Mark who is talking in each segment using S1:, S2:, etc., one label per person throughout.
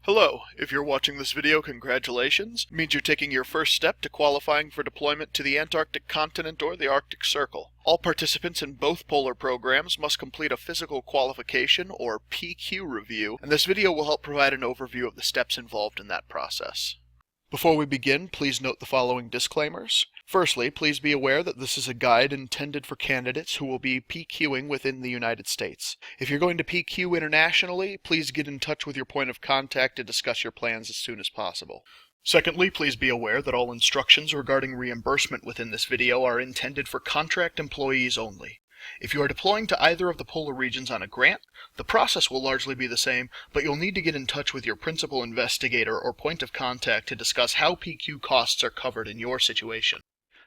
S1: Hello, if you're watching this video, congratulations. It means you're taking your first step to qualifying for deployment to the Antarctic continent or the Arctic Circle. All participants in both polar programs must complete a physical qualification or PQ review, and this video will help provide an overview of the steps involved in that process. Before we begin, please note the following disclaimers. Firstly, please be aware that this is a guide intended for candidates who will be PQing within the United States. If you're going to PQ internationally, please get in touch with your point of contact to discuss your plans as soon as possible. Secondly, please be aware that all instructions regarding reimbursement within this video are intended for contract employees only. If you are deploying to either of the polar regions on a grant, the process will largely be the same, but you'll need to get in touch with your principal investigator or point of contact to discuss how PQ costs are covered in your situation.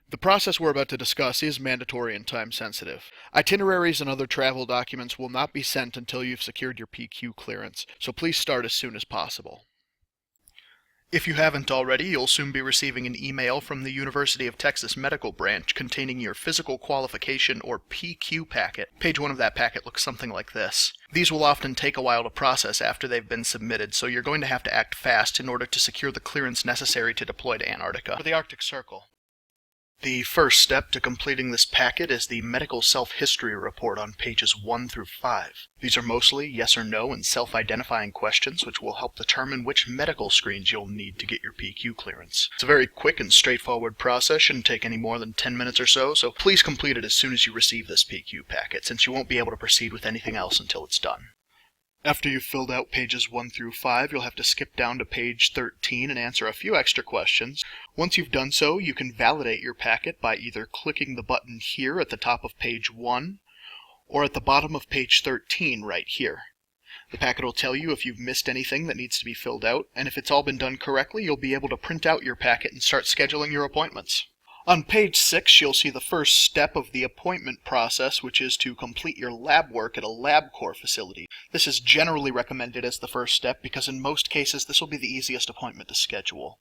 S1: The process we're about to discuss is mandatory and time-sensitive. Itineraries and other travel documents will not be sent until you've secured your PQ clearance, so please start as soon as possible. If you haven't already, you'll soon be receiving an email from the University of Texas Medical Branch containing your physical qualification or PQ packet. Page 1 of that packet looks something like this. These will often take a while to process after they've been submitted, so you're going to have to act fast in order to secure the clearance necessary to deploy to Antarctica or the Arctic Circle. The first step to completing this packet is the medical self-history report on pages 1 through 5. These are mostly yes or no and self-identifying questions which will help determine which medical screens you'll need to get your PQ clearance. It's a very quick and straightforward process, shouldn't take any more than 10 minutes or so please complete it as soon as you receive this PQ packet, since you won't be able to proceed with anything else until it's done. After you've filled out pages 1 through 5, you'll have to skip down to page 13 and answer a few extra questions. Once you've done so, you can validate your packet by either clicking the button here at the top of page 1 or at the bottom of page 13 right here. The packet will tell you if you've missed anything that needs to be filled out, and if it's all been done correctly, you'll be able to print out your packet and start scheduling your appointments. On page 6, you'll see the first step of the appointment process, which is to complete your lab work at a LabCorp facility. This is generally recommended as the first step because in most cases this will be the easiest appointment to schedule.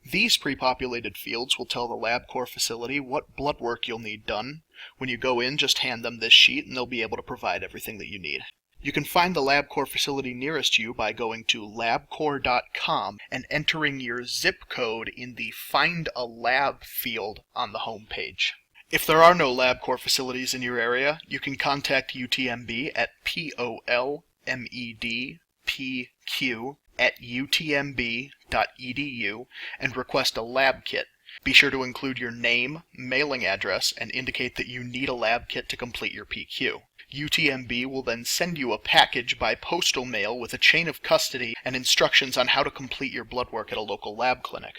S1: These pre-populated fields will tell the LabCorp facility what blood work you'll need done. When you go in, just hand them this sheet and they'll be able to provide everything that you need. You can find the LabCorp facility nearest you by going to labcorp.com and entering your zip code in the Find a Lab field on the home page. If there are no LabCorp facilities in your area, you can contact UTMB at polmedpq@utmb.edu and request a lab kit. Be sure to include your name, mailing address, and indicate that you need a lab kit to complete your PQ. UTMB will then send you a package by postal mail with a chain of custody and instructions on how to complete your blood work at a local lab clinic.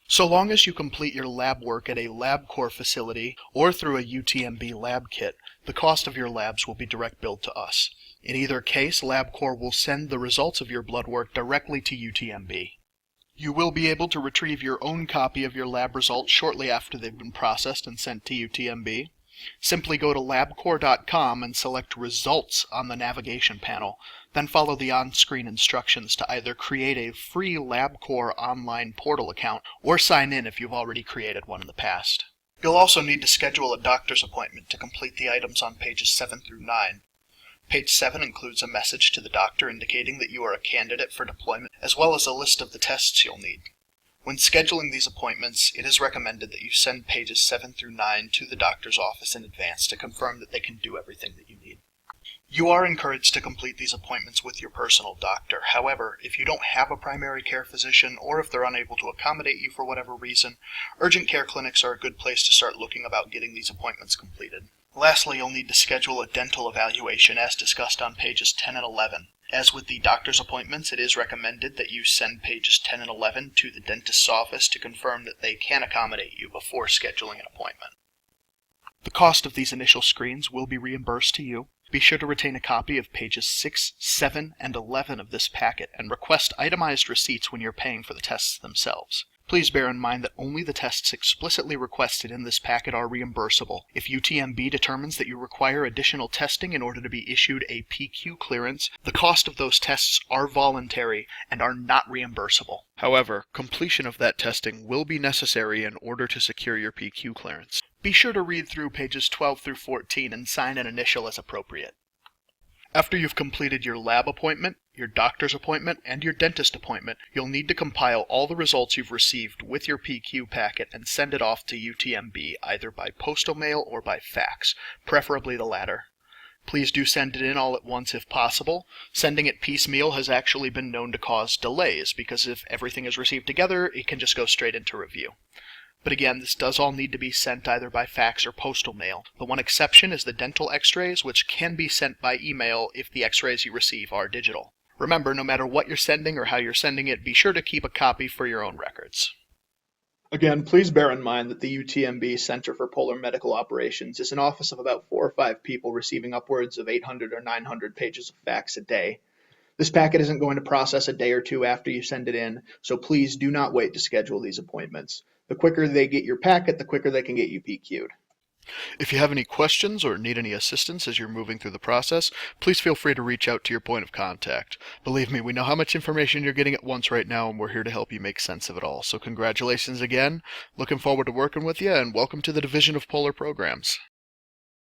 S1: So long as you complete your lab work at a LabCorp facility or through a UTMB lab kit, the cost of your labs will be direct billed to us. In either case, LabCorp will send the results of your blood work directly to UTMB. You will be able to retrieve your own copy of your lab results shortly after they've been processed and sent to UTMB. Simply go to labcorp.com and select Results on the navigation panel, then follow the on-screen instructions to either create a free LabCorp online portal account or sign in if you've already created one in the past. You'll also need to schedule a doctor's appointment to complete the items on pages 7 through 9. Page 7 includes a message to the doctor indicating that you are a candidate for deployment, as well as a list of the tests you'll need. When scheduling these appointments, it is recommended that you send pages 7 through 9 to the doctor's office in advance to confirm that they can do everything that you need. You are encouraged to complete these appointments with your personal doctor. However, if you don't have a primary care physician or if they're unable to accommodate you for whatever reason, urgent care clinics are a good place to start looking about getting these appointments completed. Lastly, you'll need to schedule a dental evaluation as discussed on pages 10 and 11. As with the doctor's appointments, it is recommended that you send pages 10 and 11 to the dentist's office to confirm that they can accommodate you before scheduling an appointment. The cost of these initial screens will be reimbursed to you. Be sure to retain a copy of pages 6, 7, and 11 of this packet and request itemized receipts when you're paying for the tests themselves. Please bear in mind that only the tests explicitly requested in this packet are reimbursable. If UTMB determines that you require additional testing in order to be issued a PQ clearance, the cost of those tests are voluntary and are not reimbursable. However, completion of that testing will be necessary in order to secure your PQ clearance. Be sure to read through pages 12 through 14 and sign an initial as appropriate. After you've completed your lab appointment, your doctor's appointment, and your dentist appointment, you'll need to compile all the results you've received with your PQ packet and send it off to UTMB either by postal mail or by fax, preferably the latter. Please do send it in all at once if possible. Sending it piecemeal has actually been known to cause delays because if everything is received together, it can just go straight into review. But again, this does all need to be sent either by fax or postal mail. The one exception is the dental x-rays, which can be sent by email if the x-rays you receive are digital. Remember, no matter what you're sending or how you're sending it, be sure to keep a copy for your own records. Again, please bear in mind that the UTMB Center for Polar Medical Operations is an office of about 4 or 5 people receiving upwards of 800 or 900 pages of fax a day. This packet isn't going to process a day or two after you send it in, so please do not wait to schedule these appointments. The quicker they get your packet, the quicker they can get you PQ'd. If you have any questions or need any assistance as you're moving through the process, please feel free to reach out to your point of contact. Believe me, we know how much information you're getting at once right now, and we're here to help you make sense of it all. So congratulations again. Looking forward to working with you, and welcome to the Division of Polar Programs.